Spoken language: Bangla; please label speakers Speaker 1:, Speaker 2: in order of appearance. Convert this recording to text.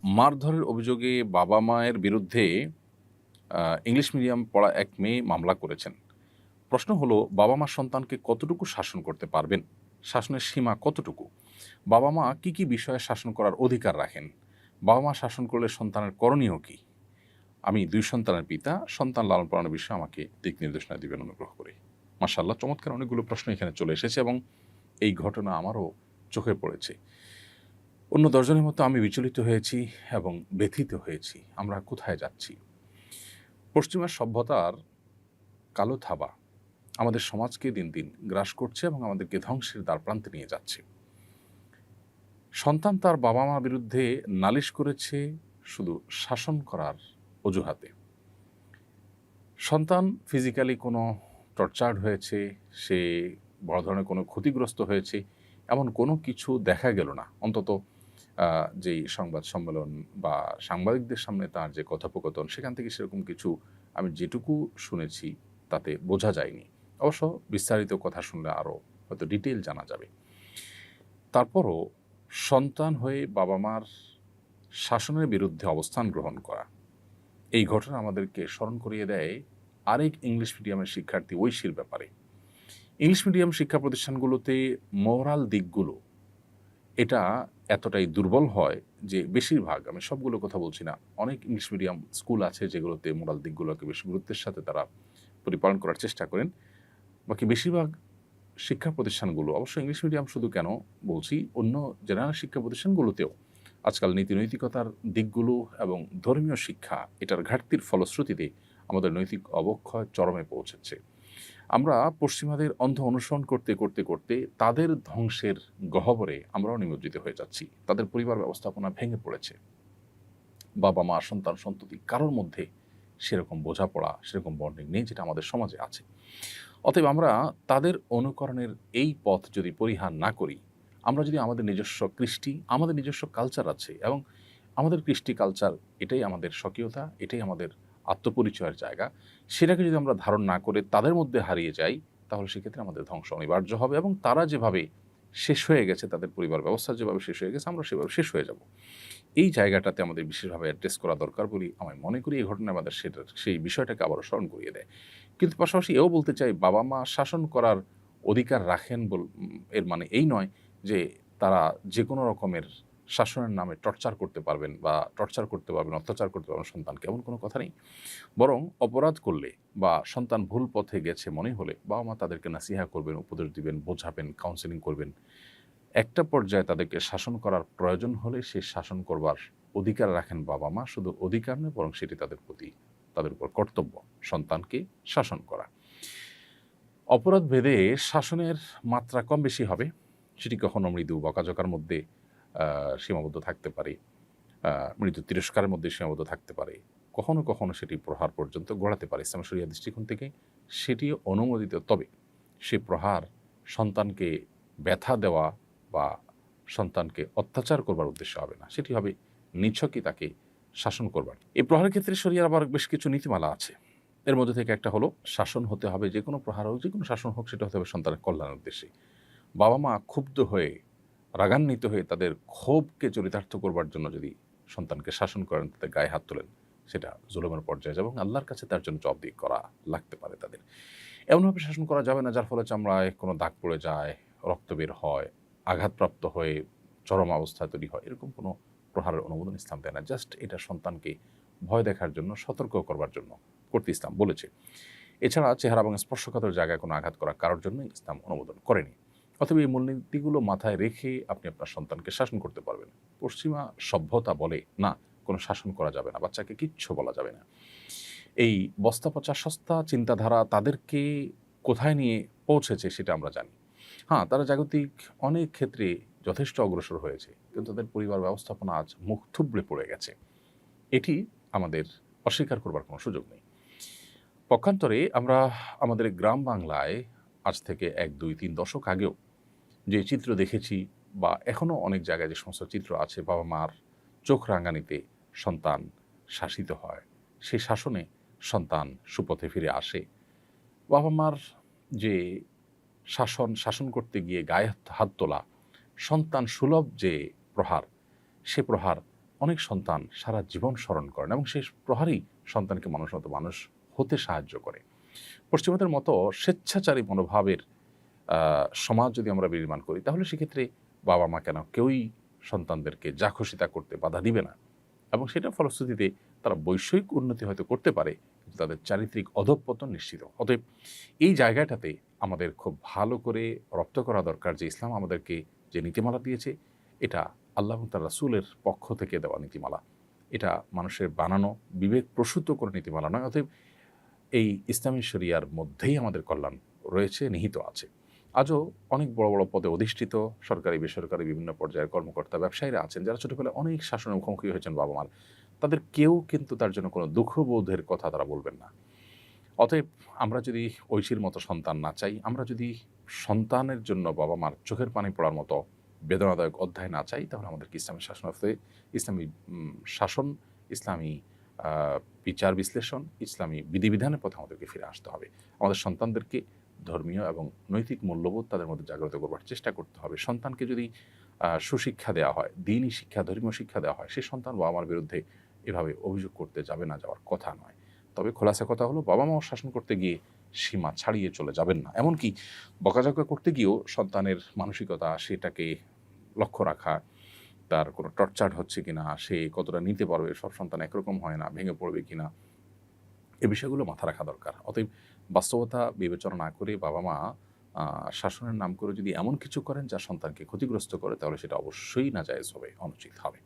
Speaker 1: মারধরের অভিযোগে বাবা-মায়ের বিরুদ্ধে ইংলিশ মিডিয়াম পড়া এক মেয়ে মামলা করেছেন। প্রশ্ন হলো, বাবা-মা সন্তানকে কতটুকু শাসন করতে পারবেন? শাসনের সীমা কতটুকু? বাবা-মা কি বিষয়ে শাসন করার অধিকার রাখেন? বাবা-মা শাসন করলে সন্তানের করণীয় কী? আমি ২ সন্তানের পিতা। সন্তান লালন-পালনের বিষয়ে আমাকে দিক নির্দেশনা দিবেন অনুগ্রহ করে। মাশাআল্লাহ, চমৎকার অনেকগুলো প্রশ্ন এখানে চলে এসেছে এবং এই ঘটনা আমারও চোখে পড়েছে। অন্য ১০ জনের মতো আমি বিচলিত হয়েছি এবং ব্যথিত হয়েছি। আমরা কোথায় যাচ্ছি? পশ্চিমা সভ্যতার কালো থাবা আমাদের সমাজকে দিন দিন গ্রাস করছে এবং আমাদেরকে ধ্বংসের দ্বারপ্রান্তে নিয়ে যাচ্ছে। সন্তান তার বাবা-মার বিরুদ্ধে নালিশ করেছে শুধু শাসন করার অজুহাতে। সন্তান ফিজিক্যালি কোনো টর্চার্ড হয়েছে, সে বড় ধরনের কোনো ক্ষতিগ্রস্ত হয়েছে, এমন কোনো কিছু দেখা গেল না। অন্তত যেই সংবাদ সম্মেলন বা সাংবাদিকদের সামনে তার যে কথোপকথন, সেখান থেকে সেরকম কিছু আমি যেটুকু শুনেছি তাতে বোঝা যায়নি। অবশ্য বিস্তারিত কথা শুনলে আরও হয়তো ডিটেইল জানা যাবে। তারপরও সন্তান হয়ে বাবা-মার শাসনের বিরুদ্ধে অবস্থান গ্রহণ করা, এই ঘটনা আমাদেরকে স্মরণ করিয়ে দেয় আরেক ইংলিশ মিডিয়ামের শিক্ষার্থী ঐশীর ব্যাপারে। ইংলিশ মিডিয়াম শিক্ষা প্রতিষ্ঠানগুলোতে মোরাল দিকগুলো এটা এতটাই দুর্বল হয় যে বেশিরভাগ, আমি সবগুলো কথা বলছি না, অনেক ইংলিশ মিডিয়াম স্কুল আছে যেগুলোতে মোরাল দিকগুলোকে বেশ গুরুত্বের সাথে তারা পরিপালন করার চেষ্টা করেন। বাকি বেশিরভাগ শিক্ষা প্রতিষ্ঠানগুলো, অবশ্য ইংলিশ মিডিয়াম শুধু কেন বলছি, অন্য জেনারেল শিক্ষা প্রতিষ্ঠানগুলোতেও আজকাল নীতিনৈতিকতার দিকগুলো এবং ধর্মীয় শিক্ষা এটার ঘাটতির ফলশ্রুতিতে আমাদের নৈতিক অবক্ষয় চরমে পৌঁছেছে। আমরা পশ্চিমাদের অন্ধ অনুসরণ করতে করতে করতে তাদের ধ্বংসের গহ্বরে আমরাও নিমজ্জিত হয়ে যাচ্ছি। তাদের পরিবার ব্যবস্থাপনা ভেঙে পড়েছে। বাবা-মা, সন্তান-সন্ততি কারোর মধ্যে সেরকম বোঝাপড়া, সেরকম বন্ডিং নেই যেটা আমাদের সমাজে আছে। অতএব আমরা তাদের অনুকরণের এই পথ যদি পরিহার না করি, আমরা যদি আমাদের নিজস্ব কৃষ্টি, আমাদের নিজস্ব কালচার আছে এবং আমাদের কৃষ্টি কালচার এটাই আমাদের স্বকীয়তা, এটাই আমাদের আত্মপরিচয়ের জায়গা, সেটাকে যদি আমরা ধারণ না করে তাদের মধ্যে হারিয়ে যাই, তাহলে সেক্ষেত্রে আমাদের ধ্বংস অনিবার্য হবে এবং তারা যেভাবে শেষ হয়ে গেছে, তাদের পরিবার ব্যবস্থা যেভাবে শেষ হয়ে গেছে, আমরা সেভাবে শেষ হয়ে যাব। এই জায়গাটাতে আমাদের বিশেষভাবে অ্যাড্রেস করা দরকার বলে আমি মনে করি। এই ঘটনা আমাদের সেই বিষয়টাকে আবারও স্মরণ করিয়ে দেয়। কিন্তু পাশাপাশি এও বলতে চাই, বাবা-মা শাসন করার অধিকার রাখেন এর মানে এই নয় যে তারা যেকোনো রকমের শাসনের নামে টর্চার করতে পারবেন বা টর্চার করতে পারবেন, অত্যাচার করতে পারবেন সন্তানকে, এমন কোনো কথা নেই। বরং অপরাধ করলে বা সন্তান ভুল পথে গেছে মনে হলে বাবা-মা তাদেরকে নাসিহা করবেন, উপদেশ দিবেন, বোঝাবেন, কাউন্সেলিং করবেন। একটা পর্যায়ে তাদেরকে শাসন করার প্রয়োজন হলে সে শাসন করবার অধিকার রাখেন বাবা-মা। শুধু অধিকার নয়, বরং সেটি তাদের উপর কর্তব্য সন্তানকে শাসন করা। অপরাধ ভেদে শাসনের মাত্রা কম বেশি হবে। সেটি কখনো মৃদু বকাঝকার মধ্যে সীমাবদ্ধ থাকতে পারে, মৃদু তিরস্কারের মধ্যে সীমাবদ্ধ থাকতে পারে, কখনো কখনো সেটি প্রহার পর্যন্ত গড়াতে পারে। ইসলাম শরিয়া দৃষ্টিকোণ থেকে সেটিও অনুমোদিত। তবে সে প্রহার সন্তানকে ব্যথা দেওয়া বা সন্তানকে অত্যাচার করবার উদ্দেশ্য হবে না, সেটি হবে নিছকই তাকে শাসন করবার। এই প্রহারের ক্ষেত্রে শরিয়ার আবার বেশ কিছু নীতিমালা আছে। এর মধ্যে থেকে একটা হলো, শাসন হতে হবে, যে কোনো প্রহার হোক, যে কোনো শাসন হোক, সেটা হতে হবে সন্তানের কল্যাণের উদ্দেশ্যে। বাবা-মা ক্ষুব্ধ হয়ে, রাগান্বিত হয়ে তাদের ক্ষোভকে চরিতার্থ করবার জন্য যদি সন্তানকে শাসন করেন, তাদের গায়ে হাত তোলেন, সেটা জুলুমের পর্যায়ে যাবে এবং আল্লাহর কাছে তার জন্য জবাবদিহি করা লাগতে পারে তাদের। এমনভাবে শাসন করা যাবে না যার ফলে চামড়ায় কোনো দাগ পড়ে যায়, রক্ত বের হয়, আঘাতপ্রাপ্ত হয়ে চরম অবস্থা তৈরি হয়। এরকম কোনো প্রহারের অনুমোদন ইসলাম দেয় না। জাস্ট এটা সন্তানকে ভয় দেখার জন্য, সতর্ক করবার জন্য করতে ইসলাম বলেছে। এছাড়া চেহারা এবং স্পর্শকাতর জায়গায় কোনো আঘাত করা কারোর জন্য ইসলাম অনুমোদন করেনি। অথবা এই মূলনীতিগুলো মাথায় রেখে আপনি আপনার সন্তানকে শাসন করতে পারবেন। পশ্চিমা সভ্যতা বলে না, কোনো শাসন করা যাবে না, বাচ্চাকে কিচ্ছু বলা যাবে না। এই বস্তা পচা সস্তা চিন্তাধারা তাদেরকে কোথায় নিয়ে পৌঁছেছে সেটা আমরা জানি। হ্যাঁ, তারা জাগতিক অনেক ক্ষেত্রে যথেষ্ট অগ্রসর হয়েছে, কিন্তু তাদের পরিবার ব্যবস্থাপনা আজ মুখ থুবড়ে পড়ে গেছে। এটি আমাদের অস্বীকার করবার কোনো সুযোগ নেই। পক্ষান্তরে আমরা আমাদের গ্রাম বাংলায় আজ থেকে ১, ২, ৩ দশক আগেও যে চিত্র দেখেছি বা এখনও অনেক জায়গায় যে সমস্ত চিত্র আছে, বাবা-মার চোখ রাঙানিতে সন্তান শাসিত হয়, সেই শাসনে সন্তান সুপথে ফিরে আসে। বাবা-মার যে শাসন করতে গিয়ে গায়ে হাত তোলা, সন্তান সুলভ যে প্রহার, সে প্রহার অনেক সন্তান সারা জীবন স্মরণ করেন এবং শেষ প্রহারেই সন্তানকে মানুষ মতো মানুষ হতে সাহায্য করে। পশ্চিমাদের মতো স্বেচ্ছাচারী মনোভাবের সমাজ যদি আমরা বিনির্মাণ করি, তাহলে সেক্ষেত্রে বাবা মা কেন কেউই সন্তানদেরকে যা খুশি তা করতে বাধা দিবে না, এবং সেটার ফলশ্রুতিতে তারা বৈষয়িক উন্নতি হয়তো করতে পারে, কিন্তু তাদের চারিত্রিক অধঃপতন নিশ্চিত। অতএব এই জায়গাটাতে আমাদের খুব ভালো করে রপ্ত করা দরকার যে ইসলাম আমাদেরকে যে নীতিমালা দিয়েছে, এটা আল্লাহ এবং তার রাসূলের পক্ষ থেকে দেওয়া নীতিমালা। এটা মানুষের বানানো বিবেক প্রসূত করে নীতিমালা নয়। অতএব এই ইসলামী শরিয়ার মধ্যেই আমাদের কল্যাণ রয়েছে, নিহিত আছে। আজও অনেক বড় বড় পদে অধিষ্ঠিত সরকারি বেসরকারি বিভিন্ন পর্যায়ের কর্মকর্তা ব্যবসায়ীরা আছেন যারা ছোটবেলায় অনেক শাসনের মুখোমুখি হয়েছেন বাবা মার, তাদের কেউ কিন্তু তার জন্য কোনো দুঃখবোধের কথা তারা বলবেন না। অতএব আমরা যদি ঐশীর মতো সন্তান না চাই, আমরা যদি সন্তানের জন্য বাবা মার চোখের পানি পড়ার মতো বেদনাদায়ক অধ্যায় না চাই, তাহলে আমাদেরকে ইসলামী শাসনার্থে ইসলামী শাসন, ইসলামী বিচার বিশ্লেষণ, ইসলামী বিধিবিধানের পথে আমাদেরকে ফিরে আসতে হবে। আমাদের সন্তানদেরকে ধর্মীয় এবং নৈতিক মূল্যবোধ তাদের মধ্যে জাগ্রত করবার চেষ্টা করতে হবে। সন্তানকে যদি সুশিক্ষা দেওয়া হয়, দিনই শিক্ষা, ধর্মীয় শিক্ষা দেওয়া হয়, সে সন্তান বাবা মার বিরুদ্ধে এভাবে অভিযোগ করতে যাবে না, যাওয়ার কথা নয়। তবে খোলাসা কথা হলো, বাবা মাও শাসন করতে গিয়ে সীমা ছাড়িয়ে চলে যাবেন না। এমনকি বকাঝকা করতে গিয়েও সন্তানের মানসিকতা, সেটাকে লক্ষ্য রাখা, তার কোনো টর্চার হচ্ছে কিনা, সে কতটা নিতে পারবে, সব সন্তান একরকম হয় না, ভেঙে পড়বে কিনা, এ বিষয়গুলো মাথা রাখা দরকার। অতএব বাস্তবতা বিবেচনা না করে বাবা মা শাসনের নাম করে যদি এমন কিছু করেন যা সন্তানকে ক্ষতিগ্রস্ত করে, তাহলে সেটা অবশ্যই নাজায়েজ হবে, অনুচিত হবে।